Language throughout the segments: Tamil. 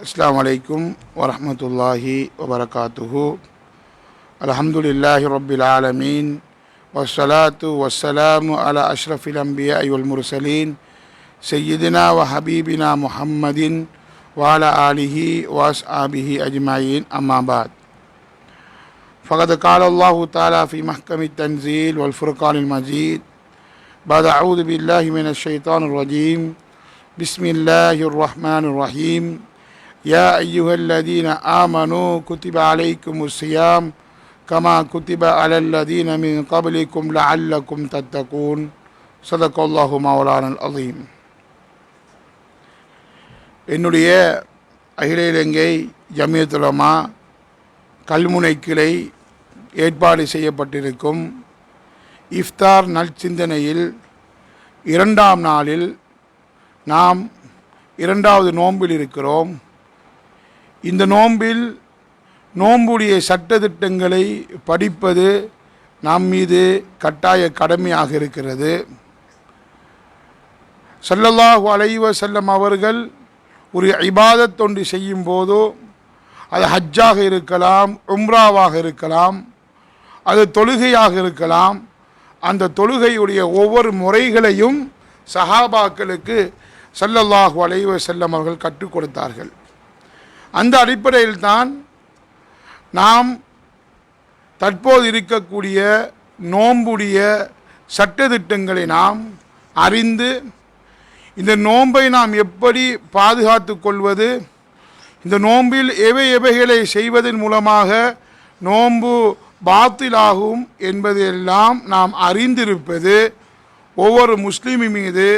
அஸ்ஸலாமு அலைக்கும் வரஹ்மத்துல்லாஹி வபரகாத்துஹு. அல்ஹம்துலில்லாஹி ரப்பில் ஆலமீன் வஸ்ஸலாத்து வஸ்ஸலாமு அலா அஷ்ரஃபில் அன்பியாஇ வல் முர்சலீன் சய்யிதினா வ ஹபீபினா முஹம்மதின் வ அலா ஆலிஹி வ அஸ்ஹாபிஹி அஜ்மஈன். அம்மா பாத். ஃபகத் கால அல்லாஹு தஆலா ஃபீ மஹ்கமித் தன்ஸீல் வல் ஃபுர்கானில் மஜீத் பஅத அஊது பில்லாஹி மினஷ் ஷைத்தானிர் ரஜீம். பிஸ்மில்லாஹிர் ரஹ்மானிர் ரஹீம். يا أيها الذين آمنوا كتب عليكم الصيام كما كتب على الذين من قبلكم لعلكم تتقون. صدق الله مولانا العظيم. என்னுடைய அகில இலங்கை ஜமியத் உலமா கல்முனை கிளை ஏற்பாடு செய்யப்பட்டிருக்கும் இஃப்தார் நற்சிந்தனையில் இரண்டாம் நாளில் நாம் இரண்டாவது நோன்பில் இருக்கிறோம். இந்த நோன்பில் நோன்புடைய சட்டதிட்டங்களை படிப்பது நம் மீது கட்டாய கடமையாக இருக்கிறது. ஸல்லல்லாஹு அலைஹி வஸல்லம் அவர்கள் ஒரு இபாதத் ஒன்று செய்யும் போதோ, அது ஹஜ்ஜாக இருக்கலாம், உம்ராவாக இருக்கலாம், அது தொழுகையாக இருக்கலாம், அந்த தொழுகையுடைய ஒவ்வொரு முறைகளையும் சஹாபாக்களுக்கு ஸல்லல்லாஹு அலைஹி வஸல்லம் அவர்கள் கற்றுக் கொடுத்தார்கள். அந்த அடிப்படையில் தான் நாம் தற்போது இருக்கக்கூடிய நோன்புடைய சட்டதிட்டங்களை நாம் அறிந்து, இந்த நோன்பை நாம் எப்படி பாதுகாத்து கொள்வது, இந்த நோன்பில் எவைகளை செய்வதன் மூலமாக நோன்பு பாத்திலாகும் என்பதையெல்லாம் நாம் அறிந்திருப்பது ஒவ்வொரு முஸ்லீம் மீது,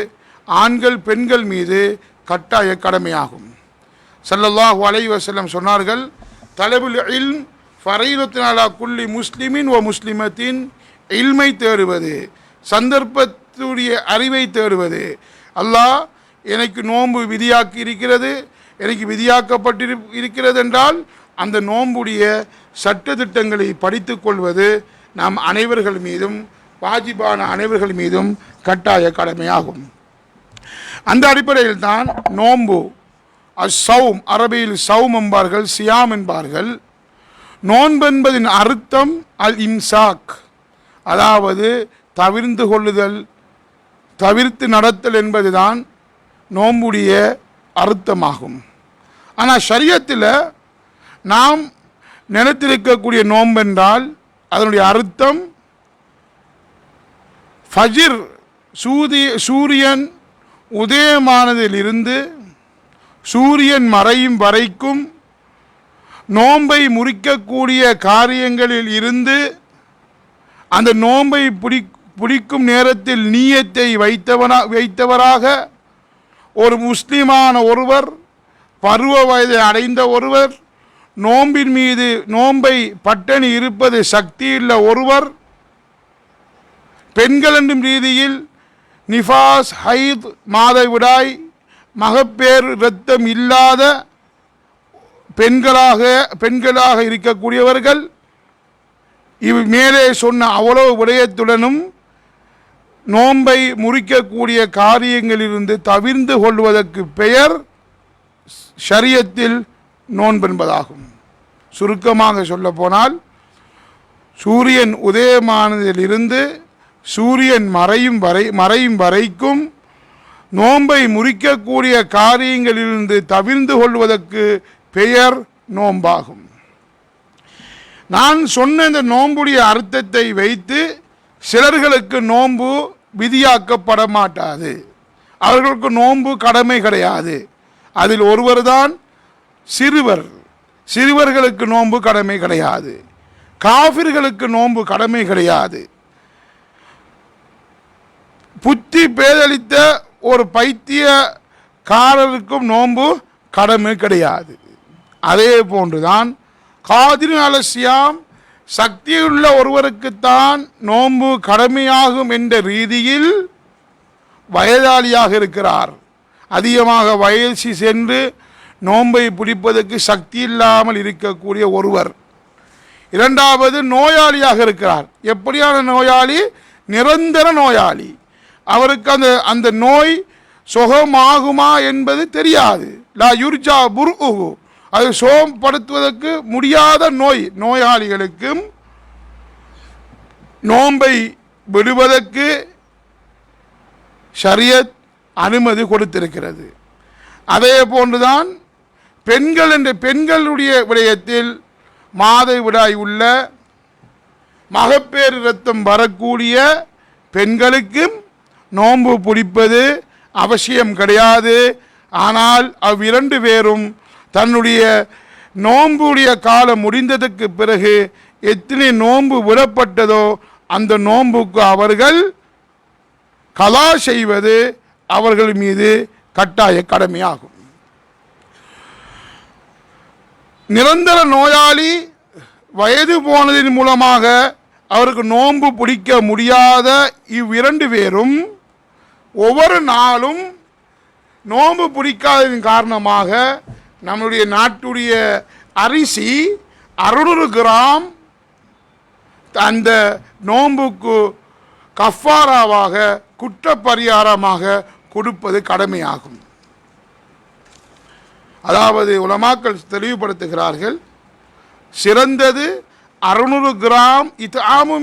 ஆண்கள் பெண்கள் மீது கட்டாய கடமையாகும். ஸல்லல்லாஹு அலைஹி வஸல்லம் சொன்னார்கள், தலபுல் இல்ம் ஃபரீதத்துன் அலா குல்லி முஸ்லிமின் வ முஸ்லிமத்தின். இல்மை தேடுவது, சந்தர்ப்பத்துடைய அறிவை தேடுவது. அல்லாஹ் எனக்கு நோன்பு விதியாக்கி இருக்கிறது, எனக்கு விதியாக்கப்பட்டிருக்கிறது என்றால் அந்த நோன்புடைய சட்டதிட்டங்களை படித்து கொள்வது நாம் அனைவர்கள் மீதும், வாஜிபான அனைவர்கள் மீதும் கட்டாய கடமையாகும். அந்த அடிப்படையில் தான் நோன்பு அஸ்ஸௌம், அரபியில் சௌம் என்பார்கள், சியாம் என்பார்கள். நோன்பு என்பதின் அர்த்தம் அல் இம்சாக், அதாவது தவிர்ந்து கொள்ளுதல், தவிர்த்து நடத்தல் என்பதுதான் நோன்புடைய அர்த்தமாகும். ஆனால் ஷரியத்தில் நாம் நினைத்திருக்கக்கூடிய நோன்பென்றால் அதனுடைய அர்த்தம் ஃபஜ்ர், சூரியன் உதயமானதிலிருந்து சூரியன் மறையும் வரைக்கும் நோன்பை முறிக்கக்கூடிய காரியங்களில் இருந்து அந்த நோன்பை பிடிக்கும் நேரத்தில் நீயத்தை வைத்தவராக ஒரு முஸ்லிமான ஒருவர், பருவ வயதை அடைந்த ஒருவர், நோன்பின் மீது நோன்பை பட்டணி இருப்பது சக்தியுள்ள ஒருவர், பெண்கள் என்னும் ரீதியில் நிஃபாஸ், ஹைத், மாதவிடாய், மகப்பேறு இரத்தம் இல்லாத பெண்களாக இருக்கக்கூடியவர்கள், மேலே சொன்ன அவ்வளவு விடயத்துடனும் நோன்பை முறிக்கக்கூடிய காரியங்களிலிருந்து தவிர்ந்து கொள்வதற்கு பெயர் ஷரியத்தில் நோன்பென்பதாகும். சுருக்கமாக சொல்ல போனால், சூரியன் உதயமானதிலிருந்து சூரியன் மறையும் வரைக்கும் நோன்பை முறிக்கக்கூடிய காரியங்களிலிருந்து தவிர்ந்து கொள்வதற்கு பெயர் நோன்பாகும். நான் சொன்ன இந்த நோன்புடைய அர்த்தத்தை வைத்து சிலர்களுக்கு நோன்பு விதியாக்கப்பட மாட்டாது, அவர்களுக்கு நோன்பு கடமை கிடையாது. அதில் ஒருவர் தான் சிறுவர்களுக்கு நோன்பு கடமை கிடையாது, காஃபிர்களுக்கு நோன்பு கடமை கிடையாது, புத்தி பேதளித்த ஒரு பைத்தியக்காரருக்கும் நோன்பு கடமை கிடையாது. அதே போன்றுதான் காதிரின் அல சியாம், சக்தியுள்ள ஒருவருக்குத்தான் நோன்பு கடமையாகும் என்ற ரீதியில் வயதாளியாக இருக்கிறார், அதிகமாக வயசு சென்று நோன்பை பிடிப்பதற்கு சக்தி இல்லாமல் இருக்கக்கூடிய ஒருவர். இரண்டாவது, நோயாளியாக இருக்கிறார். எப்படியான நோயாளி? நிரந்தர நோயாளி. அவருக்கு அந்த நோய் சுகமாகுமா என்பது தெரியாது. லா யுர்ஜா புர்உஹு, அது சோம்படுத்துவதற்கு முடியாத நோயாளிகளுக்கும் நோன்பை விடுவதற்கு ஷரியத் அனுமதி கொடுத்திருக்கிறது. அதே போன்றுதான் பெண்களுடைய விடயத்தில் மாதவிடாய் உள்ள மகப்பேறு இரத்தம் வரக்கூடிய பெண்களுக்கும் நோன்பு பிடிப்பது அவசியம் கிடையாது. ஆனால் அவ்விரண்டு பேரும் தன்னுடைய நோன்புடைய காலம் முடிந்ததற்கு பிறகு எத்தனை நோன்பு விடப்பட்டதோ அந்த நோன்புக்கு அவர்கள் கலா செய்வது அவர்கள் மீது கட்டாய கடமையாகும். நிரந்தர நோயாளி வயது போனதின் மூலமாக அவருக்கு நோன்பு பிடிக்க முடியாத இவ்விரண்டு பேரும் ஒவ்வொரு நாளும் நோன்பு பிடிக்காததின் காரணமாக நம்முடைய நாட்டுடைய அரிசி 600 கிராம் அந்த நோன்புக்கு கஃபாராவாக குற்றப்பரிகாரமாக கொடுப்பது கடமையாகும். அதாவது உலமாக்கள் தெளிவுபடுத்துகிறார்கள், சிறந்தது 600 கிராம் இத்ஆமு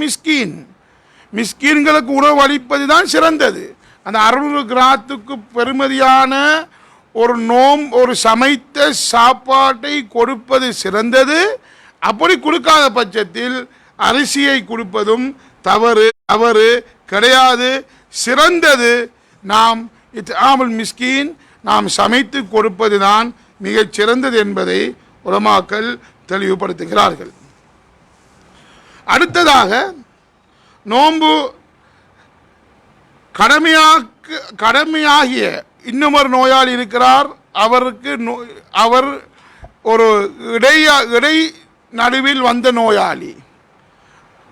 மிஸ்கீன்களுக்கு உணவு அளிப்பது தான் சிறந்தது. அந்த 600 கிராத்துக்கு பெறுமதியான ஒரு சமைத்த சாப்பாட்டை கொடுப்பது சிறந்தது. அப்படி கொடுக்காத பட்சத்தில் அரிசியை கொடுப்பதும் தவறு கிடையாது. சிறந்தது நாம் இத்ஆமுல் மிஸ்கீன், நாம் சமைத்து கொடுப்பது தான் மிகச் சிறந்தது என்பதை உலமாக்கள் தெளிவுபடுத்துகிறார்கள். அடுத்ததாக நோன்பு கடமையாகிய இன்னுமொரு நோயாளி இருக்கிறார். அவர் ஒரு இடை நடுவில் வந்த நோயாளி,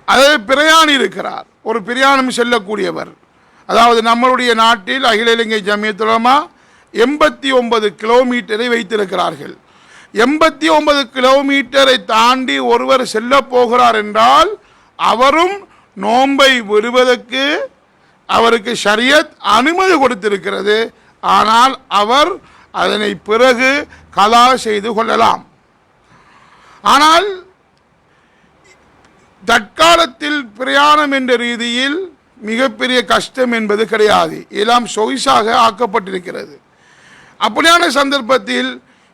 அதாவது பிரயாணி இருக்கிறார், ஒரு பிரயாணம் செல்லக்கூடியவர். அதாவது நம்மளுடைய நாட்டில் அகில இலங்கை ஜமியத் உலமா 89 கிலோமீட்டரை வைத்திருக்கிறார்கள். 89 கிலோமீட்டரை தாண்டி ஒருவர் செல்ல போகிறார் என்றால் அவரும் நோன்பை விடுவதற்கு அவருக்கு ஷரியத் அனுமதி கொடுத்திருக்கிறது. ஆனால் அவர் அதனை பிறகு கலா செய்து கொள்ளலாம். ஆனால் தற்காலத்தில் பிரயாணம் என்ற ரீதியில் மிகப்பெரிய கஷ்டம் என்பது கிடையாது, எல்லாம் சொகுசாக ஆக்கப்பட்டிருக்கிறது. அப்படியான சந்தர்ப்பத்தில்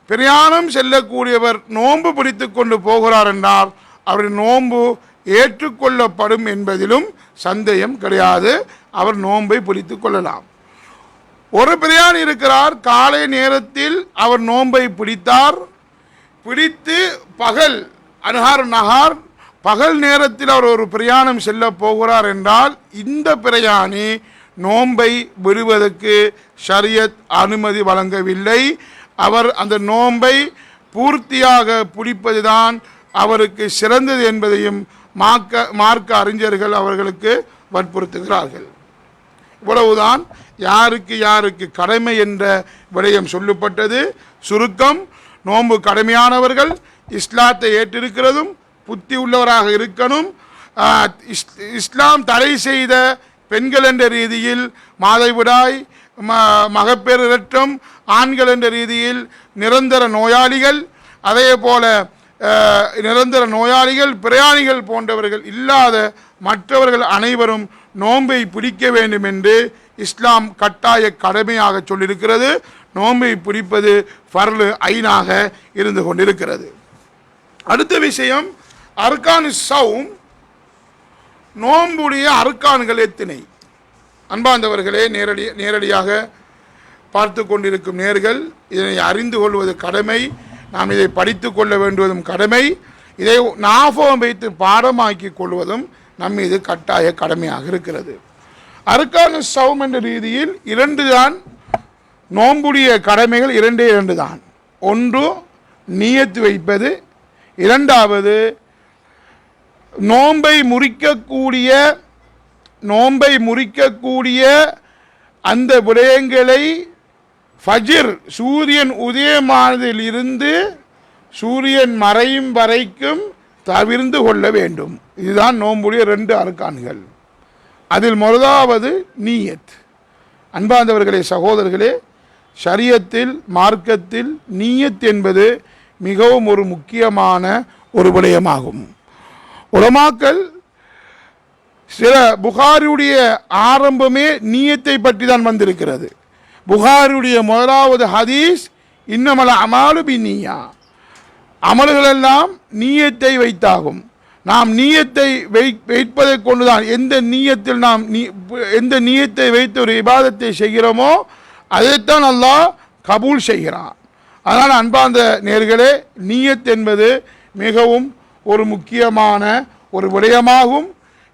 பிரயாணம் செல்லக்கூடியவர் நோன்பு பிடித்து கொண்டு போகிறார் என்றால் அவருடைய நோன்பு ஏற்றுக்கொள்ளப்படும் என்பதிலும் சந்தேகம் கிடையாது. அவர் நோன்பை பிடித்து கொள்ளலாம். ஒரு பிரயாணி இருக்கிறார், காலை நேரத்தில் அவர் நோன்பை பிடித்து பகல் நகார் பகல் நேரத்தில் அவர் ஒரு பிரயாணம் செல்ல போகிறார் என்றால் இந்த பிரயாணி நோன்பை விடுவதற்கு ஷரியத் அனுமதி வழங்கவில்லை. அவர் அந்த நோன்பை பூர்த்தியாக பிடிப்பதுதான் அவருக்கு சிறந்தது என்பதையும் மார்க்க அறிஞர்கள் அவர்களுக்கு வற்புறுத்துகிறார்கள். இவ்வளவுதான் யாருக்கு கடமை என்ற விடயம் சொல்லப்பட்டது. சுருக்கம், நோன்பு கடமையானவர்கள் இஸ்லாத்தை ஏற்றிருக்கிறதும் புத்தி உள்ளவராக இருக்கணும். இஸ்லாம் தடை செய்த பெண்கள் என்ற ரீதியில் மாதவிடாய், மகப்பேறு இரத்தம், ஆண்கள் என்ற ரீதியில் நிரந்தர நோயாளிகள், அதே போல நிரந்தர நோயாளிகள், பிரயாணிகள் போன்றவர்கள் இல்லாத மற்றவர்கள் அனைவரும் நோன்பை பிடிக்க வேண்டும் என்று இஸ்லாம் கட்டாய கடமையாக சொல்லியிருக்கிறது. நோன்பை பிடிப்பது ஃபர்லு ஐனாக இருந்து கொண்டிருக்கிறது. அடுத்த விஷயம், அர்கானு ஸௌம், நோன்புடைய அர்கான்கள் எத்தனை? அன்பார்ந்தவர்களே, நேரடியாக பார்த்து கொண்டிருக்கும் நேர்கள் இதனை அறிந்து கொள்வது கடமை. நாம் இதை படித்து கொள்ள வேண்டுவதும் கடமை. இதை ஞாபகம் வைத்து பாடமாக்கி கொள்வதும் நம் மீது கட்டாய கடமையாக இருக்கிறது. அர்கானு ஸௌம் என்ற ரீதியில் 2 தான் நோன்புடைய கடமைகள், 2 தான். ஒன்று நியத்து வைப்பது, இரண்டாவது நோன்பை முறிக்கக்கூடிய அந்த விடயங்களை ஃபஜ்ர், சூரியன் உதயமானதில் இருந்து சூரியன் மறையும் வரைக்கும் தவிர்ந்து கொள்ள வேண்டும். இதுதான் நோன்புடைய 2 அர்கான்கள். அதில் முதலாவது நீயத். அன்பார்ந்தவர்களே, சகோதரர்களே, ஷரியத்தில் மார்க்கத்தில் நீயத் என்பது மிகவும் ஒரு முக்கியமான ஒரு விடயமாகும். உலமாக்கள் சில புகாரியுடைய ஆரம்பமே நீயத்தை பற்றி தான் வந்திருக்கிறது. புகாரியுடைய முதலாவது ஹதீஸ் இன்னமல் அமாலு பின்னியா, அமல்களெல்லாம் நீயத்தை வைத்தாகும். நாம் நீயத்தை வைப்பதை கொண்டுதான் எந்த நீயத்தில் நாம் எந்த நீயத்தை வைத்து ஒரு இபாதத்தை செய்கிறோமோ அதைத்தான் அல்லாஹ் கபூல் செய்கிறான். அதனால் அன்பார்ந்த நேயர்களே, நீயத் என்பது மிகவும் ஒரு முக்கியமான ஒரு விடயமாகும்.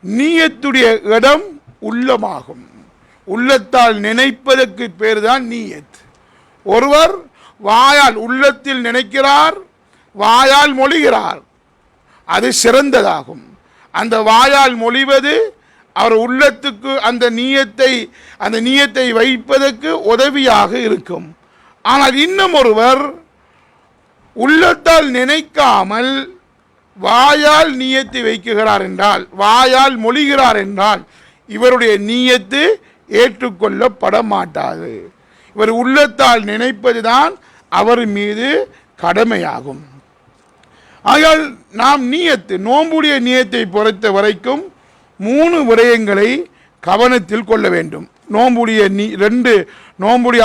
நீயத்துடைய இடம் உள்ளமாகும். உள்ளத்தால் நினைப்பதற்கு பேர் தான் நீயத். ஒருவர் வாயால் உள்ளத்தில் நினைக்கிறார், வாயால் மொழிகிறார், அது சிறந்ததாகும். அந்த வாயால் மொழிவது அவர் உள்ளத்துக்கு அந்த நீயத்தை வைப்பதற்கு உதவியாக இருக்கும். ஆனால் இன்னும் ஒருவர் உள்ளத்தால் நினைக்காமல் வாயால் நீயத்தை வைக்குகிறார் என்றால், வாயால் மொழிகிறார் என்றால், இவருடைய நீயத்து ஏற்றுக்கொள்ளப்பட மாட்டாது. இவர் உள்ளத்தால் நினைப்பதுதான் அவர் மீது கடமையாகும். ஆகையால் நாம் நோம்புடைய நீயத்தை பொறுத்த வரைக்கும் 3 விடயங்களை கவனத்தில் கொள்ள வேண்டும். நோம்புடைய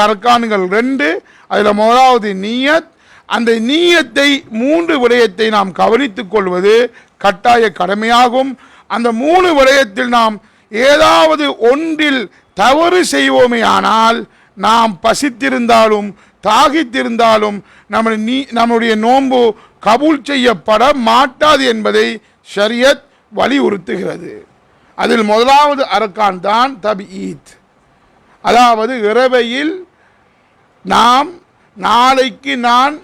அரக்கான்கள் 2, அதில் முதலாவது நீயத். அந்த நீயத்தை 3 விடயத்தை நாம் கவனித்துக் கொள்வது கட்டாய கடமையாகும். அந்த 3 விடயத்தில் நாம் ஏதாவது ஒன்றில் தவறு செய்வோமே ஆனால், நாம் பசித்திருந்தாலும் தாகித்திருந்தாலும் நம்முடைய நோன்பு கபூல் செய்யப்பட மாட்டாது என்பதை ஷரியத் வலியுறுத்துகிறது. அதில் முதலாவது அரக்கான் தான் தபீத். அதாவது இரவையில் நாளைக்கு நான்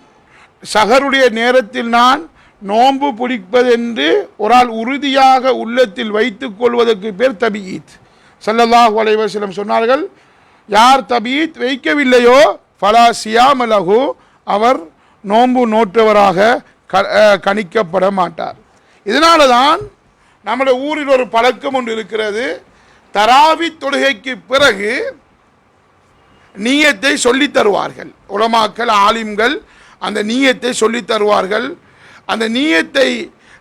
சஹருடைய நேரத்தில் நான் நோன்பு பிடிப்பதென்று ஒரு ஆள் உறுதியாக உள்ளத்தில் வைத்துக் கொள்வதற்கு பேர் தபீத். ஸல்லல்லாஹு அலைஹி வஸல்லம் சொன்னார்கள், யார் தபீத் வைக்கவில்லையோ ஃபலா சியாம லஹு, அவர் நோன்பு நோற்றவராக கணிக்கப்பட மாட்டார். இதனால தான் நம்முடைய ஊரில் ஒரு பழக்கம் ஒன்று இருக்கிறது. தராவி தொழுகைக்கு பிறகு நீயத்தை சொல்லித் தருவார்கள். உலமாக்கள் ஆலிம்கள் அந்த நீயத்தை சொல்லித் தருவார்கள். அந்த நீயத்தை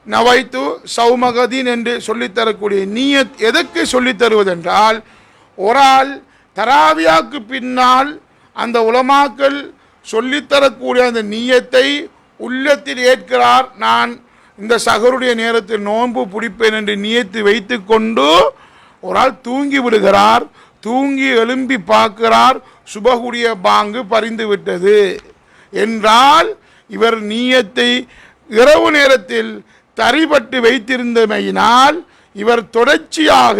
நவைத்து சௌமகதீன் என்று சொல்லித்தரக்கூடிய நீயத் எதற்கு சொல்லித் தருவதென்றால், ஒரு ஆள் தராவியாக்கு பின்னால் அந்த உலமாக்கள் சொல்லித்தரக்கூடிய அந்த நீயத்தை உள்ளத்தில் ஏற்கிறார். நான் இந்த சஹருடைய நேரத்தில் நோன்பு பிடிப்பேன் என்று நீயத்து வைத்து கொண்டு ஒரு ஆள் தூங்கி விடுகிறார். தூங்கி எழும்பி பார்க்கிறார், சுபகுடைய பாங்கு பறிந்து விட்டது என்றால், இவர் நீயத்தை இரவு நேரத்தில் தரிபட்டு வைத்திருந்தமையினால் இவர் தொடர்ச்சியாக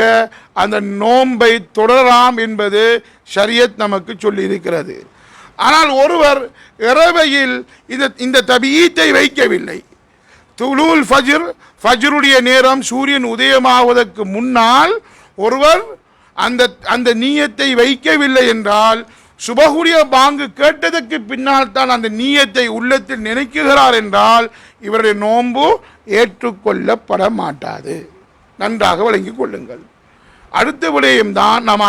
அந்த நோன்பை தொடரலாம் என்பது ஷரியத் நமக்கு சொல்லி இருக்கிறது. ஆனால் ஒருவர் இரவையில் இந்த தபீத்தை வைக்கவில்லை, துலூல் ஃபஜ்ருடைய நேரம் சூரியன் உதயமாவதற்கு முன்னால் ஒருவர் அந்த நீயத்தை வைக்கவில்லை என்றால், சுபகுடைய பாங்கு கேட்டதற்கு பின்னால் தான் அந்த நீயத்தை உள்ளத்தில் நினைக்குகிறார் என்றால், இவருடைய நோன்பு ஏற்றுக்கொள்ளப்பட மாட்டாது. நன்றாக விளங்கிக் கொள்ளுங்கள். அடுத்த விடயம்தான் நாம்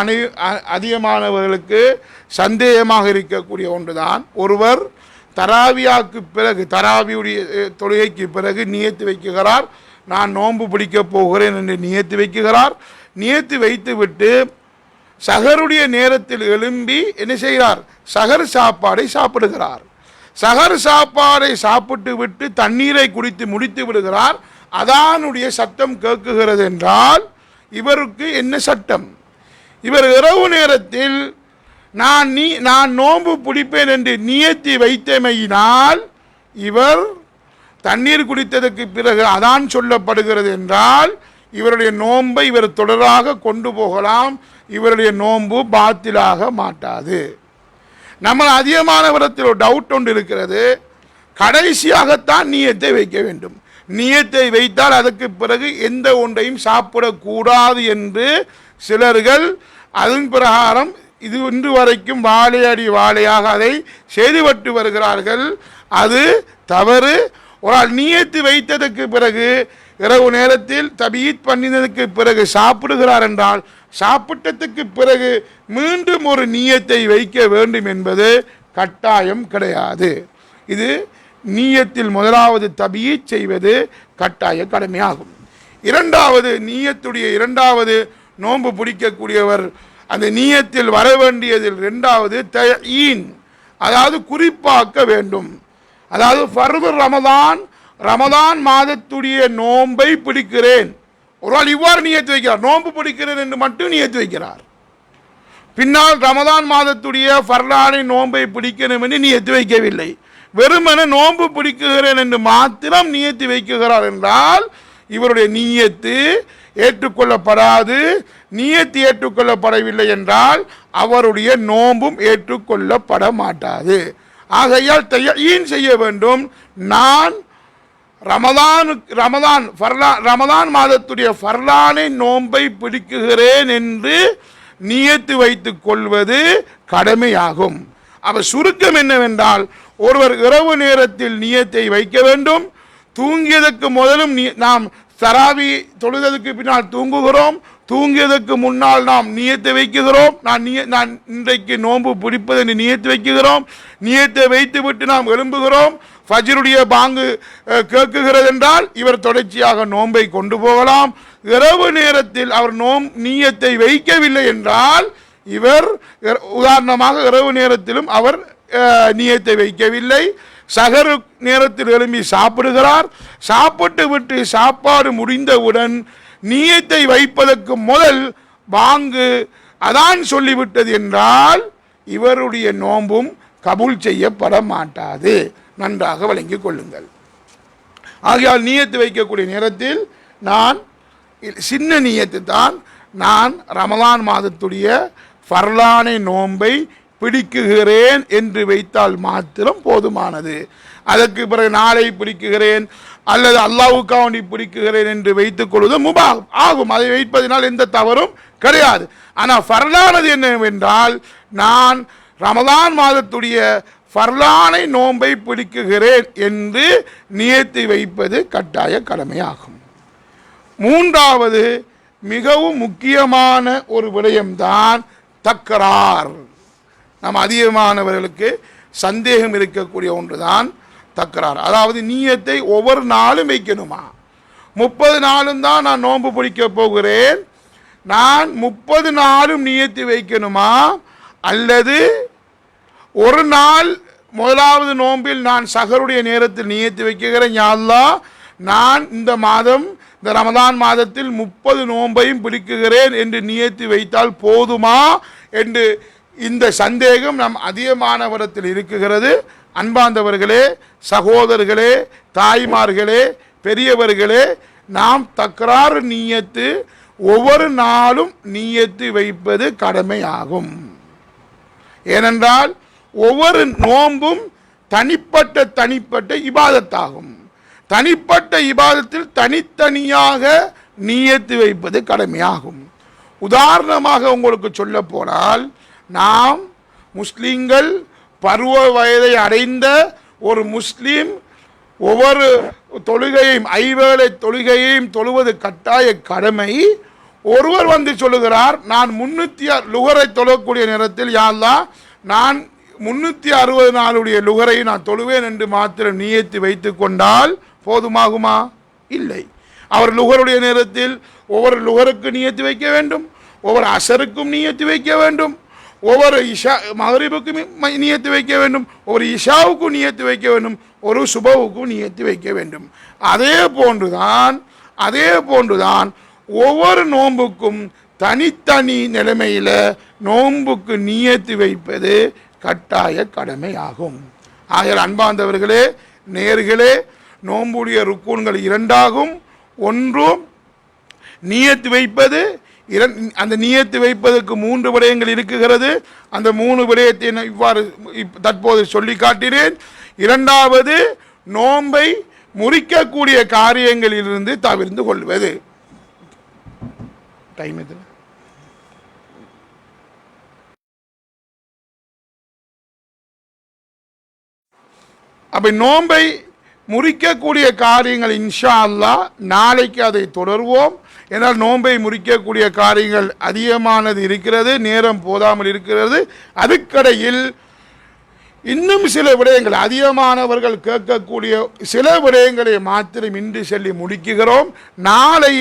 அதிகமானவர்களுக்கு சந்தேகமாக இருக்கக்கூடிய ஒன்றுதான். ஒருவர் தராவியாக்கு பிறகு, தராவியுடைய தொழுகைக்கு பிறகு நியத்து வைக்குகிறார், நான் நோன்பு பிடிக்கப் போகிறேன் என்று நியத்து வைக்குகிறார். நியத்து வைத்துவிட்டு சஹருடைய நேரத்தில் எழும்பி என்ன செய்கிறார்? சஹர் சாப்பாடை சாப்பிடுகிறார். சஹர் சாப்பாடை சாப்பிட்டு விட்டு தண்ணீரை குடித்து முடித்து விடுகிறார். அதானுடைய சட்டம் கேட்குகிறது என்றால் இவருக்கு என்ன சட்டம்? இவர் இரவு நேரத்தில் நான் நோன்பு பிடிப்பேன் என்று நியத்தி வைத்தமையினால் இவர் தண்ணீர் குடித்ததற்கு பிறகு அதான் சொல்லப்படுகிறது என்றால், இவருடைய நோன்பை இவர் தொடராக கொண்டு போகலாம். இவருடைய நோன்பு பாத்திலாக மாட்டாது. நம்ம அதிகமானவரத்தில் ஒரு டவுட் ஒன்று இருக்கிறது. கடைசியாகத்தான் நியத்தை வைக்க வேண்டும். நியத்தை வைத்தால் அதற்கு பிறகு எந்த ஒன்றையும் சாப்பிடக்கூடாது என்று சிலர்கள் அதன் பிரகாரம் இது இன்று வரைக்கும் வாழையடி வாழையாக அதை செய்துவிட்டு வருகிறார்கள். அது தவறு. ஒரு ஆள் நியத்து வைத்ததற்கு பிறகு இரவு நேரத்தில் தபீத் பண்ணினதுக்கு பிறகு சாப்பிடுகிறார் என்றால் சாப்பிட்டதுக்கு பிறகு மீண்டும் ஒரு நியத்தை வைக்க வேண்டும் என்பது கட்டாயம் கிடையாது. இது நியத்தில் முதலாவது தபீத் செய்வது கட்டாய கடமையாகும். இரண்டாவது நியத்துடைய இரண்டாவது நோன்பு பிடிக்கக்கூடியவர் அந்த நியத்தில் வர வேண்டியதில் இரண்டாவது தயீன், அதாவது குறிப்பாக்க வேண்டும். அதாவது ஃபர்து ரமதான் மாதத்துடைய நோன்பை பிடிக்கிறேன். ஒரு ஆள் இவ்வாறு நியத்து வைக்கிறார், நோன்பு பிடிக்கிறேன் என்று மட்டும் நியத்து வைக்கிறார். பின்னால் ரமதான் மாதத்துடைய ஃபர்லானை நோன்பை பிடிக்கணும் என்று நியத்து வைக்கவில்லை, வெறுமன நோன்பு பிடிக்குகிறேன் என்று மாத்திரம் நியத்து வைக்குகிறார் என்றால் இவருடைய நியத்து ஏற்றுக்கொள்ளப்படாது. நியத்து ஏற்றுக்கொள்ளப்படவில்லை என்றால் அவருடைய நோன்பும் ஏற்றுக்கொள்ளப்பட மாட்டாது. ஆகையால் தயீன் செய்ய வேண்டும். நான் ரமதான் மாதத்துடைய ஃபர்லானை நோன்பை பிடிக்குகிறேன் என்று நியத்து வைத்துக் கொள்வது கடமையாகும். அவர் சுருக்கம் என்னவென்றால், ஒருவர் இரவு நேரத்தில் நியத்தை வைக்க வேண்டும். தூங்கியதற்கு முதலும் நாம் தராவி தொழுதற்கு பின்னால் தூங்குகிறோம், தூங்கியதற்கு முன்னால் நாம் நியத்தை வைக்குகிறோம். நான் இன்றைக்கு நோன்பு பிடிப்பது என்று நியத்து வைக்குகிறோம். நியத்தை வைத்து விட்டு நாம் எழும்புகிறோம். ஃபஜ்ருடைய பாங்கு கேட்குகிறது என்றால் இவர் தொடர்ச்சியாக நோன்பை கொண்டு போகலாம். இரவு நேரத்தில் அவர் நியத்தை வைக்கவில்லை என்றால் இவர் உதாரணமாக இரவு நேரத்திலும் அவர் நியத்தை வைக்கவில்லை, சகரு நேரத்தில் எழும்பி சாப்பிடுகிறார். சாப்பிட்டு விட்டு சாப்பாடு முடிந்தவுடன் நியத்தை வைப்பதற்கு முதல் பாங்கு அதான் சொல்லிவிட்டது என்றால் இவருடைய நோன்பும் கபூல் செய்யப்பட மாட்டாது. நன்றாக வழங்கிக் கொள்ளுங்கள். ஆகையால் நியத்து வைக்கக்கூடிய நேரத்தில் நான் சின்ன நியத்து தான், நான் ரமலான் மாதத்துடைய ஃபர்லானை நோன்பை பிடிக்குகிறேன் என்று வைத்தால் மாத்திரம் போதுமானது. அதற்கு பிறகு நாளை பிடிக்குகிறேன் அல்லது அல்லாஹ்வுக்காக வேண்டி பிடிக்குகிறேன் என்று வைத்துக் கொள்வது முபாஹ் ஆகும். அதை வைப்பதனால் எந்த தவறும் கிடையாது. ஆனால் ஃபர்லானது என்னவென்றால், நான் ரமலான் மாதத்துடைய ஃபர்லானை நோன்பை பிடிக்குகிறேன் என்று நியத்து வைப்பது கட்டாய கடமையாகும். மூன்றாவது மிகவும் முக்கியமான ஒரு விடயம்தான் தக்ரார். நம் அதிகமானவர்களுக்கு சந்தேகம் இருக்கக்கூடிய ஒன்றுதான் தக்ரார். அதாவது நியத்தை ஒவ்வொரு நாளும் வைக்கணுமா? 30 நாளும் தான் நான் நோன்பு பிடிக்க போகிறேன், நான் 30 நாளும் நியத்து வைக்கணுமா? அல்லது ஒரு நாள் முதலாவது நோன்பில் நான் சஹருடைய நேரத்தில் நியத்து வைக்கிறேன், யா அல்லாஹ் நான் இந்த ரமதான் மாதத்தில் 30 நோன்பையும் பிடிக்குகிறேன் என்று நியத்து வைத்தால் போதுமா என்று இந்த சந்தேகம் நம் அதிகமானவரத்தில் இருக்குகிறது. அன்பார்ந்தவர்களே, சகோதரர்களே, தாய்மார்களே, பெரியவர்களே, நாம் தக்ரார் நியத்து ஒவ்வொரு நாளும் நியத்து வைப்பது கடமையாகும். ஏனென்றால் ஒவ்வொரு நோன்பும் தனிப்பட்ட இபாதத்தாகும். தனிப்பட்ட இபாதத்தில் தனித்தனியாக நியத்து வைப்பது கடமையாகும். உதாரணமாக உங்களுக்கு சொல்ல போனால், நாம் முஸ்லிம்கள் பருவ வயதை அடைந்த ஒரு முஸ்லீம் ஒவ்வொரு தொழுகையும் 5 வேளை தொழுகையையும் தொழுவது கட்டாய கடமை. ஒருவர் வந்து சொல்லுகிறார், நான் 306 லுகரை தொழக்கூடிய நேரத்தில் யா அல்லாஹ் நான் 360 நாளுடைய லுகரை நான் தொழுவேன் என்று மாத்திரம் நியத்து வைத்து கொண்டால் போதுமாகுமா? இல்லை. அவர் லுகருடைய நேரத்தில் ஒவ்வொரு லுகருக்கு நியத்து வைக்க வேண்டும், ஒவ்வொரு அசருக்கும் நியத்து வைக்க வேண்டும், ஒவ்வொரு மகரிபுக்கும் நியத்து வைக்க வேண்டும், ஒரு இஷாவுக்கும் நியத்து வைக்க வேண்டும், ஒரு சுபவுக்கும் நியத்து வைக்க வேண்டும். அதே போன்றுதான் ஒவ்வொரு நோன்புக்கும் தனித்தனி நிலைமையில் நோன்புக்கு நியத்து வைப்பது கட்டாய கடமையாகும். ஆகையால் அன்பார்ந்தவர்களே, நேர்களே, நோன்புடைய ருக்கூன்கள் 2 ஒன்று நியத்து வைப்பது. அந்த நியத்து வைப்பதற்கு 3 விடயங்கள் இருக்குகிறது. அந்த 3 விடயத்தை இவ்வாறு தற்போது சொல்லி காட்டினேன். 2வது நோன்பை முறிக்கக்கூடிய காரியங்களிலிருந்து தவிர்த்து கொள்வது. டைம் எது? அப்ப நோன்பை முறிக்கக்கூடிய காரியங்கள் இன்ஷா அல்லாஹ் நாளைக்கு அதை தொடர்வோம். ஏன்னால் நோன்பை முறிக்கக்கூடிய காரியங்கள் அதிகமானது இருக்கிறது, நேரம் போதாமல் இருக்கிறது. அதுக்கடையில் இன்னும் சில விடயங்கள் அதிகமானவர்கள் கேட்கக்கூடிய சில விடயங்களை மாத்திரம் இன்று சொல்லி முடிக்குகிறோம். நாளை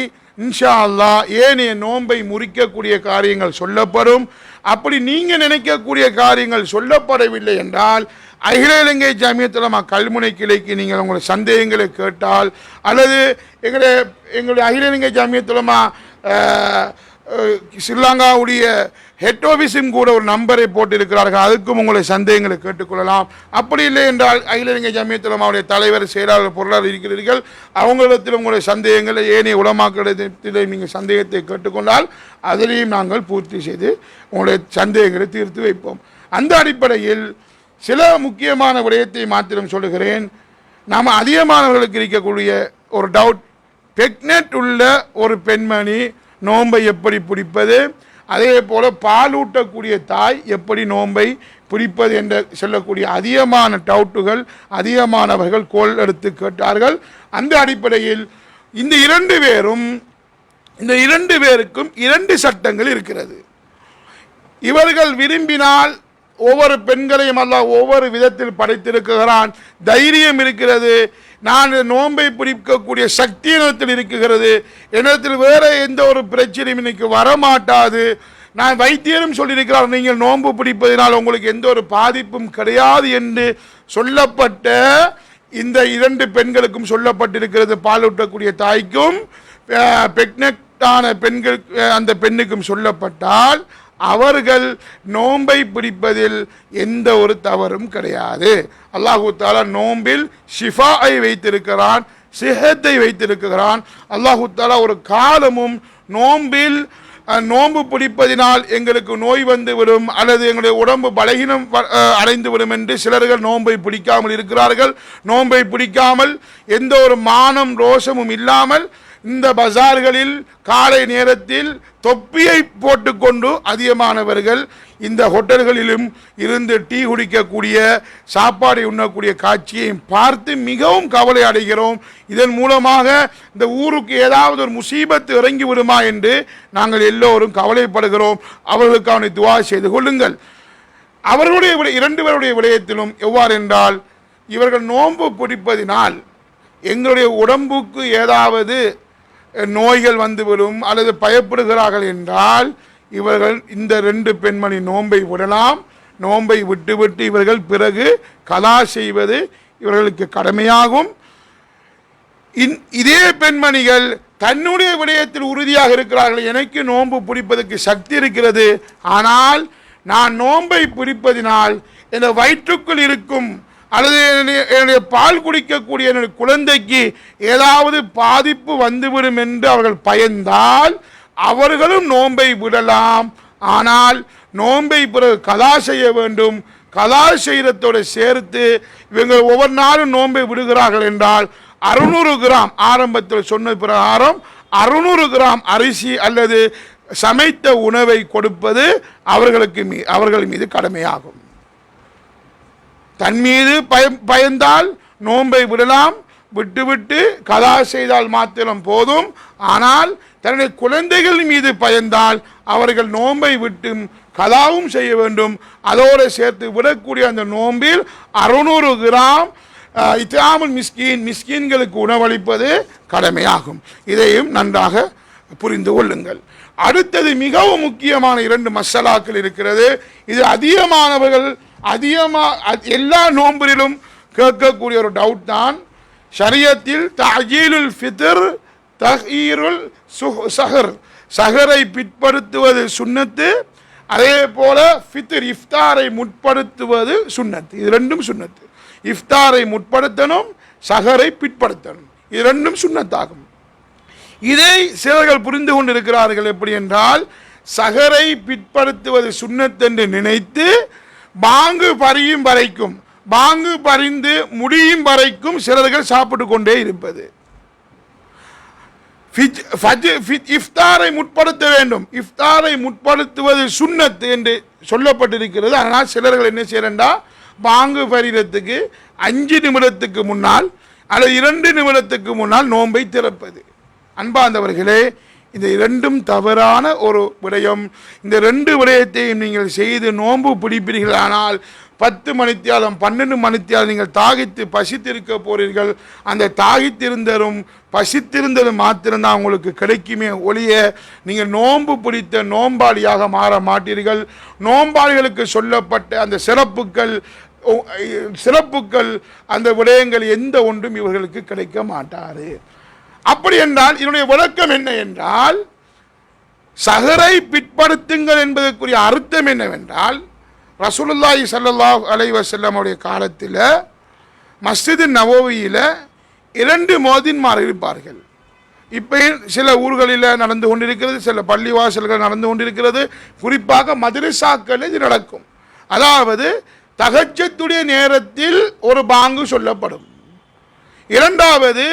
இன்ஷா அல்லாஹ் ஏனைய நோன்பை முறிக்கக்கூடிய காரியங்கள் சொல்லப்படும். அப்படி நீங்கள் நினைக்கக்கூடிய காரியங்கள் சொல்லப்படவில்லை என்றால் அகில இலங்கை ஜமியத் உலமா கல்முனை கிளைக்கு நீங்கள் உங்களுடைய சந்தேகங்களை கேட்டால், அல்லது எங்களுடைய அகில இலங்கை ஜமியத் உலமா ஸ்ரீலங்காவுடைய ஹெட் ஆஃபீஸும் கூட ஒரு நம்பரை போட்டிருக்கிறார்கள், அதுக்கும் உங்களை சந்தேகங்களை கேட்டுக்கொள்ளலாம். அப்படி இல்லை என்றால் அகில இலங்கை ஜமியத் உலமாவுடைய தலைவர், செயலாளர், பொருளாளர் இருக்கிறீர்கள், அவங்களிடத்தில் உங்களுடைய சந்தேகங்களை ஏனைய உலமாக்களிடத்தில் நீங்கள் சந்தேகத்தை கேட்டுக்கொண்டால் அதிலையும் நாங்கள் பூர்த்தி செய்து உங்களுடைய சந்தேகங்களை தீர்த்து வைப்போம். அந்த அடிப்படையில் சில முக்கியமான விடயத்தை மாத்திரம் சொல்லுகிறேன். நாம் அதிகமானவர்களுக்கு இருக்கக்கூடிய ஒரு டவுட், பிரெக்னென்ட் உள்ள ஒரு பெண்மணி நோன்பை எப்படி பிடிப்பது, அதே போல் பாலூட்டக்கூடிய தாய் எப்படி நோன்பை பிடிப்பது என்று சொல்லக்கூடிய அதிகமான டவுட்டுகள் அதிகமானவர்கள் கோல் எடுத்து கேட்டார்கள். அந்த அடிப்படையில் இந்த இரண்டு பேருக்கும் இரண்டு சட்டங்கள் இருக்கிறது. இவர்கள் விரும்பினால் ஒவ்வொரு பெண்களையும் அல்லாஹ் ஒவ்வொரு விதத்தில் படைத்திருக்கிறான். தைரியம் இருக்கிறது, நான் நோன்பை பிடிக்கக்கூடிய சக்தி என்னிடத்தில் இருக்கிறது, என்னிடத்தில் வேறு எந்த ஒரு பிரச்சனையும் இன்னைக்கு வரமாட்டாது. நான் வைத்தியரும் சொல்லியிருக்கிறார், நீங்கள் நோன்பு பிடிப்பதனால் உங்களுக்கு எந்த ஒரு பாதிப்பும் கிடையாது என்று சொல்லப்பட்ட இந்த இரண்டு பெண்களுக்கும் சொல்லப்பட்டிருக்கிறது. பாலூட்டக்கூடிய தாய்க்கும் பிரெக்னென்ட்டான பெண்கள் அந்த பெண்ணுக்கும் சொல்லப்பட்டால் அவர்கள் நோன்பை பிடிப்பதில் எந்த ஒரு தவறும் கிடையாது. அல்லாஹு தாலா நோம்பில் ஷிஃபாயை வைத்திருக்கிறான், சிஹத்தை வைத்திருக்கிறான். அல்லாஹு தாலா ஒரு காலமும் நோம்பில் நோன்பு பிடிப்பதினால் எங்களுக்கு நோய் வந்துவிடும் அல்லது எங்களுடைய உடம்பு பலகீனம் அடைந்துவிடும் என்று சிலர்கள் நோன்பை பிடிக்காமல் இருக்கிறார்கள். நோன்பை பிடிக்காமல் எந்த ஒரு மானம் ரோஷமும் இல்லாமல் இந்த பஜார்களில் காலை நேரத்தில் தொப்பியை போட்டுக்கொண்டு அதிகமானவர்கள் இந்த ஹோட்டல்களிலும் இருந்து டீ குடிக்கக்கூடிய, சாப்பாடை உண்ணக்கூடிய காட்சியை பார்த்து மிகவும் கவலை அடைகிறோம். இதன் மூலமாக இந்த ஊருக்கு ஏதாவது ஒரு முசீபத்து இறங்கி விடுமா என்று நாங்கள் எல்லோரும் கவலைப்படுகிறோம். அவர்களுக்கான துவா செய்து கொள்ளுங்கள். அவர்களுடைய இரண்டு பேருடைய விடயத்திலும் எவ்வாறு என்றால், இவர்கள் நோன்பு பிடிப்பதினால் எங்களுடைய உடம்புக்கு ஏதாவது நோய்கள் வந்துவிடும் அல்லது பயப்படுகிறார்கள் என்றால் இவர்கள் இந்த ரெண்டு பெண்மணி நோன்பை விடலாம். நோன்பை விட்டுவிட்டு இவர்கள் பிறகு கலா செய்வது இவர்களுக்கு கடமையாகும். இதே பெண்மணிகள் தன்னுடைய விடயத்தில் உறுதியாக இருக்கிறார்கள், எனக்கு நோன்பு பிடிப்பதற்கு சக்தி இருக்கிறது, ஆனால் நான் நோன்பை பிடிப்பதினால் என் வயிற்றுக்குள் இருக்கும் அல்லது என்னுடைய பால் குடிக்கக்கூடிய என்னுடைய குழந்தைக்கு ஏதாவது பாதிப்பு வந்துவிடும் என்று அவர்கள் பயந்தால் அவர்களும் நோன்பை விடலாம். ஆனால் நோன்பை பிறகு கலா செய்ய வேண்டும். கலா செய்யறதோடு சேர்த்து இவங்க ஒவ்வொரு நாளும் நோன்பை விடுகிறார்கள் என்றால் 600 கிராம், ஆரம்பத்தில் சொன்ன பிரகாரம் 600 கிராம் அரிசி அல்லது சமைத்த உணவை கொடுப்பது அவர்கள் மீது கடமையாகும். தன் மீது பயந்தால் நோன்பை விடலாம், விட்டுவிட்டு கலா செய்தால் மாத்திரம் போதும். ஆனால் தன்னுடைய குழந்தைகள் மீது பயந்தால் அவர்கள் நோன்பை விட்டு கலாவும் செய்ய வேண்டும். அதோடு சேர்த்து விடக்கூடிய அந்த நோம்பில் 600 கிராம் இத்தாமுல் மிஸ்கீன்களுக்கு உணவளிப்பது கடமையாகும். இதையும் நன்றாக புரிந்து கொள்ளுங்கள். அடுத்தது மிகவும் முக்கியமான 2 மசாலாக்கள் இருக்கிறது. இது அதிகமானவர்கள் எல்லா நோம்பிலும் கேட்கக்கூடிய ஒரு டவுட் தான். ஷரியத்தில் தஅஜீலுல் ஃபித்ர் தஹீருல் சஹர், சஹரை பிற்படுத்துவது சுன்னத்து, அதே போல ஃபித்ர் இஃப்தாரை முற்படுத்துவது சுன்னத்து. இது ரெண்டும் சுன்னத்து. இஃப்தாரை முற்படுத்தணும், சஹரை பிற்படுத்தணும், இது ரெண்டும் சுன்னத்தாகும். இதை சிலர்கள் புரிந்து கொண்டிருக்கிறார்கள். எப்படி என்றால், சஹரை பிற்படுத்துவது சுன்னத் என்று நினைத்து பாங்கு பறியும் வரைக்கும், பாங்கு பறிந்து முடியும் வரைக்கும் சிலர்கள் சாப்பிட்டு கொண்டே இருப்பது. இஃப்தாரை முற்படுத்த வேண்டும், இஃப்தாரை முற்படுத்துவது சுன்னத் என்று சொல்லப்பட்டிருக்கிறது. ஆனால் சிலர்கள் என்ன செய்யறா, பாங்கு பறிகிறதுக்கு 5 நிமிடத்துக்கு முன்னால் அல்லது 2 நிமிடத்துக்கு முன்னால் நோன்பை திறப்பது. அன்பார்ந்தவர்களே, இந்த இரண்டும் தவறான ஒரு விடயம். இந்த 2 விடயத்தையும் நீங்கள் செய்து நோன்பு பிடிப்பீர்களானால் 10 மணித்தியாலம் 12 மணித்தியாலம் நீங்கள் தாகித்து பசித்திருக்க போறீர்கள். அந்த தாகித்திருந்தரும் பசித்திருந்ததும் மாத்திரம்தான் உங்களுக்கு கிடைக்குமே ஒழிய நீங்கள் நோன்பு பிடித்த நோன்பாளியாக மாற மாட்டீர்கள். நோன்பாளிகளுக்கு சொல்லப்பட்ட அந்த சிறப்புகள் அந்த விடயங்கள் எந்த ஒன்றும் இவர்களுக்கு கிடைக்க மாட்டாது. அப்படி என்றால் இதனுடைய விளக்கம் என்ன என்றால், சஹரை பிற்படுத்துங்கள் என்பதற்குரிய அர்த்தம் என்னவென்றால், ரசூலுல்லாஹி ஸல்லல்லாஹு அலைஹி வஸல்லம் உடைய காலத்தில் மஸ்ஜித் நபவியில் 2 முஅத்தின்மார் இருப்பார்கள். இப்போ சில ஊர்களில் நடந்து கொண்டிருக்கிறது, சில பள்ளிவாசல்கள் நடந்து கொண்டிருக்கிறது. குறிப்பாக மதரசாக்களில் இது நடக்கும். அதாவது தஹஜ்ஜுடைய நேரத்தில் ஒரு பாங்கு சொல்லப்படும். இரண்டாவது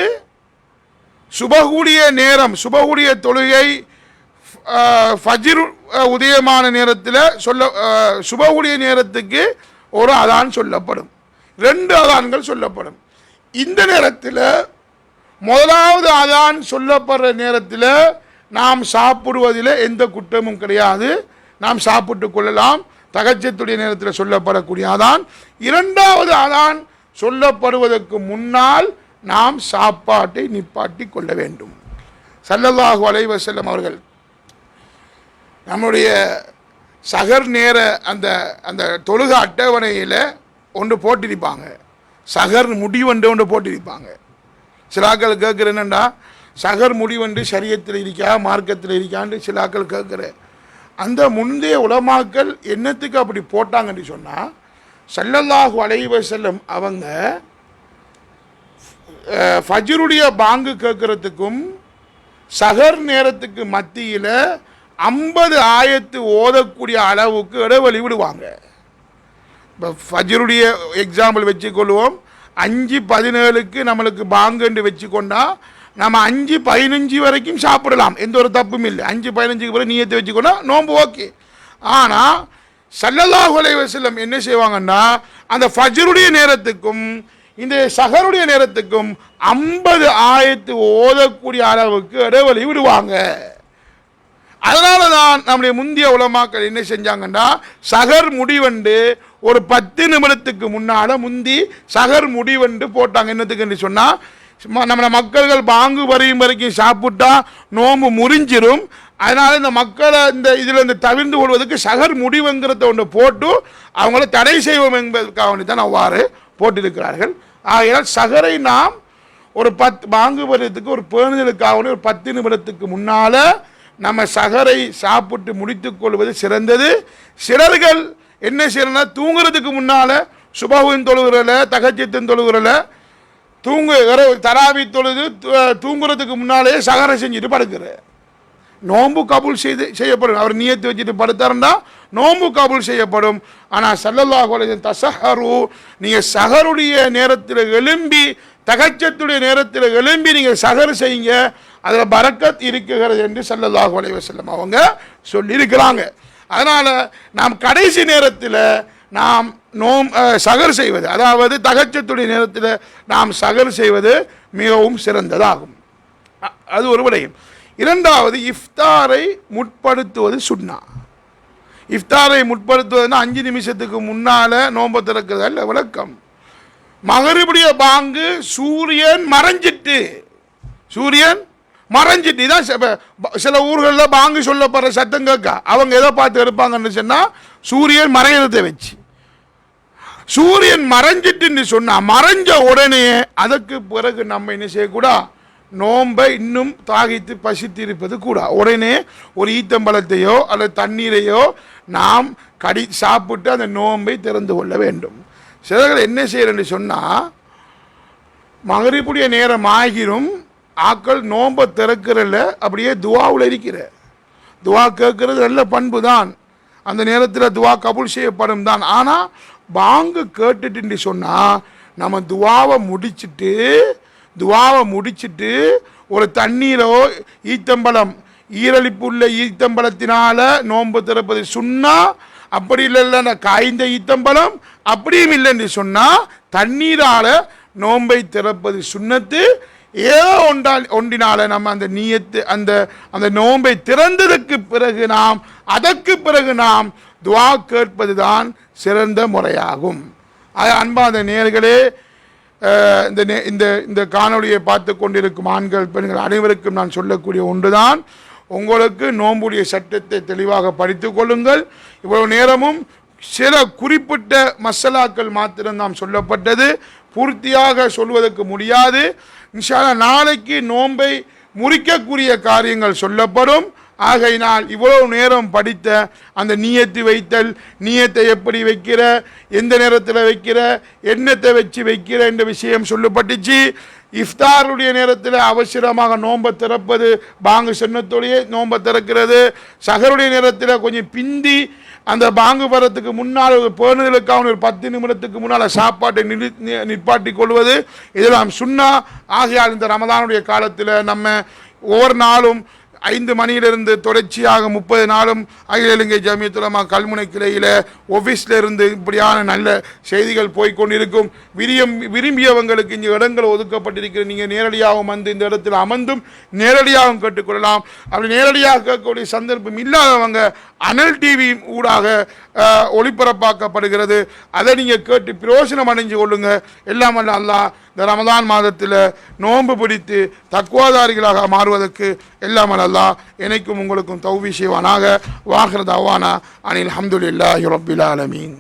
சுபஹுடைய நேரம், சுபஹுடைய தொழுகை ஃபஜ்ர் உதயமான நேரத்தில் சுபஹுடைய நேரத்துக்கு ஒரு அதான் சொல்லப்படும். 2 அதான்கள் சொல்லப்படும். இந்த நேரத்தில் முதலாவது அதான் சொல்லப்படுற நேரத்தில் நாம் சாப்பிடுவதில் எந்த குற்றமும் கிடையாது, நாம் சாப்பிட்டு கொள்ளலாம். தஹஜ்ஜுடைய நேரத்தில் சொல்லப்படக்கூடிய அதான். இரண்டாவது அதான் சொல்லப்படுவதற்கு முன்னால் நாம் சாப்பாட்டை நிப்பாட்டி கொள்ள வேண்டும். ஸல்லல்லாஹு அலைஹி வஸல்லம் அவர்கள் நம்முடைய சஹர் நேர அந்த அந்த தொழுக அட்டவணையில் ஒன்று போட்டிருப்பாங்க. சஹர் முடிவண்டு ஒன்று போட்டிருப்பாங்க. சிலாக்கள் கேட்குற என்னண்டா, சஹர் முடிவண்டு ஷரியத்தில் இருக்கா மார்க்கத்தில் இருக்கான்னு சிலாக்கள் கேட்குற. அந்த முந்தைய உலமாக்கள் என்னத்துக்கு அப்படி போட்டாங்கன்னு சொன்னால், ஸல்லல்லாஹு அலைஹி வஸல்லம் அவங்க ஃபஜ்ருடைய பாங்கு கேட்குறதுக்கும் சஹர் நேரத்துக்கு மத்தியில் 50 ஆயத்து ஓதக்கூடிய அளவுக்கு இடைவெளி விடுவாங்க. இப்போ ஃபஜ்ருடைய எக்ஸாம்பிள் வச்சுக்கொள்வோம். 5:17க்கு நம்மளுக்கு பாங்குன்னு வச்சுக்கொண்டா நம்ம 5:15 வரைக்கும் சாப்பிடலாம், எந்த ஒரு தப்பும் இல்லை. 5:15க்கு பிறகு நியத்தை வச்சுக்கொண்டா நோன்பு ஓகே. ஆனால் ஸல்லல்லாஹு அலைஹி வஸல்லம் என்ன செய்வாங்கன்னா, அந்த ஃபஜ்ருடைய நேரத்துக்கும் இந்த சஹருடைய நேரத்துக்கும் 50 ஆயத்து ஓதக்கூடிய அளவுக்கு இடைவெளி விடுவாங்க. அதனால தான் நம்முடைய முந்தைய உலமாக்கள் என்ன செஞ்சாங்கன்னா, சஹர் முடிவண்டு ஒரு 10 நிமிடத்துக்கு முன்னால் முந்தி சஹர் முடிவண்டு போட்டாங்க. என்னத்துக்குன்னு சொன்னால், நம்ம மக்கள்கள் பாங்கு வரைக்கும் சாப்பிட்டா நோம்பு முறிஞ்சிரும். அதனால் இந்த மக்களை இந்த இதில் இந்த தவிர்ந்து கொள்வதற்கு சஹர் முடிவுங்கிறத ஒன்று போட்டு அவங்கள தடை செய்வோம் என்பதற்காக வேண்டி தான் அவ்வாறு போட்டிருக்கிறார்கள். ஆகையால் சஹரை நாம் ஒரு 10 பாங்கு வர்றதுக்கு ஒரு பேணுதலுக்காக ஒரு 10 நிமிடத்துக்கு முன்னால் நம்ம சஹரை சாப்பிட்டு முடித்துக் கொள்வது சிறந்தது. சிலர்கள் என்ன செய்யணும்னா, தூங்குறதுக்கு முன்னால் சுபஹுவின் தொழுகிறல தஹஜ்ஜுத்தின் தொழுகிறல தராவி தொழுது தூங்குறதுக்கு முன்னாலே சஹரை செஞ்சுட்டு படுக்கிற. நோன்பு கபூல் செய்யப்படும். அவர் நியத்து வச்சுட்டு படுத்தாருன்னா நோன்பு கபூல் செய்யப்படும். ஆனால் ஸல்லல்லாஹு அலைஹி தஸஹரு, நீங்கள் சஹருடைய நேரத்தில் எழும்பி தஹஜ்ஜுடைய நேரத்தில் எழும்பி நீங்கள் சஹர் செய்யுங்க, அதில் பரக்கத் இருக்குகிறது என்று ஸல்லல்லாஹு அலைஹி வஸல்லம் அவங்க சொல்லியிருக்கிறாங்க. அதனால் நாம் கடைசி நேரத்தில் நாம் சஹர் செய்வது, அதாவது தஹஜ்ஜுடைய நேரத்தில் நாம் சஹர் செய்வது மிகவும் சிறந்ததாகும். அது ஒரு விடயம். இரண்டாவது, இஃப்தாரை முற்படுத்துவது சுன்னா. இஃப்தாரை முற்படுத்துவதுன்னா 5 நிமிஷத்துக்கு முன்னால் நோன்பு திறக்கிறது அல்ல, விளக்கம். மகரிபுடைய பாங்கு சூரியன் மறைஞ்சிட்டு இதான் சில ஊர்களில் பாங்கு சொல்லப்படுற சத்தம் கேட்க அவங்க எதை பார்த்து எடுப்பாங்கன்னு சொன்னால், சூரியன் மறைகிறதை வச்சு. சூரியன் மறைஞ்சிட்டுன்னு சொன்னால் மறைஞ்ச உடனே அதற்கு பிறகு நம்ம என்ன செய்யக்கூடாது, நோன்பை இன்னும் தாகித்து பசித்திருப்பது கூட. உடனே ஒரு ஈத்தம்பழத்தையோ அல்லது தண்ணீரையோ நாம் சாப்பிட்டு அந்த நோன்பை திறந்து கொள்ள வேண்டும். சிலர்கள் என்ன செய்யறேன்னு சொன்னால், மகரிபுடைய நேரம் ஆகிரும், ஆக்கள் நோன்பை திறக்கிறல்ல, அப்படியே துவாவில் இருக்கிற. துவா கேட்கறது நல்ல பண்பு தான், அந்த நேரத்தில் துவா கபூல் செய்யப்படும் தான். ஆனால் பாங்கு கேட்டுட்டு சொன்னால் நம்ம துவாவை முடிச்சுட்டு ஒரு தண்ணீரோ ஈத்தம்பழம் ஈரலிப்புள்ள ஈத்தம்பழத்தினால நோன்பு திறப்பது சுன்னா. அப்படி இல்லைன்னா காய்ந்த ஈத்தம்பழம் அப்படியும் இல்லைன்னு சொன்னால் தண்ணீரால் நோன்பை திறப்பது சுன்னத்து. ஏதோ ஒன்றினால நம்ம அந்த நீயத்து அந்த நோன்பை திறந்ததற்கு பிறகு அதற்கு பிறகு நாம் துஆ கேட்பது தான் சிறந்த முறையாகும். அன்பான நேயர்களே, இந்த காணொளியை பார்த்து கொண்டிருக்கும் ஆண்கள் பெண்கள் அனைவருக்கும் நான் சொல்லக்கூடிய ஒன்றுதான், உங்களுக்கு நோன்புடைய சட்டத்தை தெளிவாக படித்துக் கொள்ளுங்கள். இவ்வளவு நேரமும் சில குறிப்பிட்ட மசாலாக்கள் மாத்திரம் நாம் சொல்லப்பட்டது, பூர்த்தியாக சொல்வதற்கு முடியாது. இன்ஷா அல்லாஹ் நாளைக்கு நோன்பை முறிக்கக்கூடிய காரியங்கள் சொல்லப்படும். ஆகையினால் இவ்வளவு நேரம் படித்த அந்த நீயத்து வைத்தல், நீயத்தை எப்படி வைக்கிற, எந்த நேரத்தில் வைக்கிற, எண்ணத்தை வச்சு வைக்கிற என்ற விஷயம் சொல்லப்பட்டுச்சு. இஃப்தாருடைய நேரத்தில் அவசரமாக நோன்பை திறப்பது, பாங்கு சொன்னத்தோடையே நோன்பை திறக்கிறது. சஹருடைய நேரத்தில் கொஞ்சம் பிந்தி அந்த பாங்கு வரத்துக்கு முன்னால் பேணுதலுக்காக ஒரு 10 நிமிடத்துக்கு முன்னால் சாப்பாட்டை நிற்பாட்டி கொள்வது, இதெல்லாம் சுன்னா. ஆகையால் இந்த ரமதானுடைய காலத்தில் நம்ம ஒவ்வொரு நாளும் 5 மணியிலிருந்து தொடர்ச்சியாக 30 நாளும் அகில இலங்கை ஜமியத்துல் உலமா கல்முனை கிளையில் ஆஃபீஸில் இருந்து இப்படியான நல்ல செய்திகள் போய்கொண்டிருக்கும். விரும்பியவங்களுக்கு இங்கே இடங்கள் ஒதுக்கப்பட்டிருக்கிற நீங்கள் நேரடியாகவும் வந்து இந்த இடத்தில் அமர்ந்தும் நேரடியாகவும் கேட்டுக்கொள்ளலாம். அப்படி நேரடியாக கேட்கக்கூடிய சந்தர்ப்பம் இல்லாதவங்க அனல் டிவி ஊடாக ஒளிபரப்பாக்கப்படுகிறது, அதை நீங்கள் கேட்டு பிரயோசனம் அடைஞ்சு கொள்ளுங்க. எல்லாம் அல்ல அல்லாஹ் இந்த ரமதான் மாதத்தில் நோன்பு பிடித்து தக்வாதாரிகளாக மாறுவதற்கு எல்லாம் அல்லாஹ் எனக்கும் உங்களுக்கும் தௌஃபீக் செய்வானாக. வாஹிர் தஅவானா அனில் ஹம்துலில்லாஹி ரப்பில் ஆலமீன்.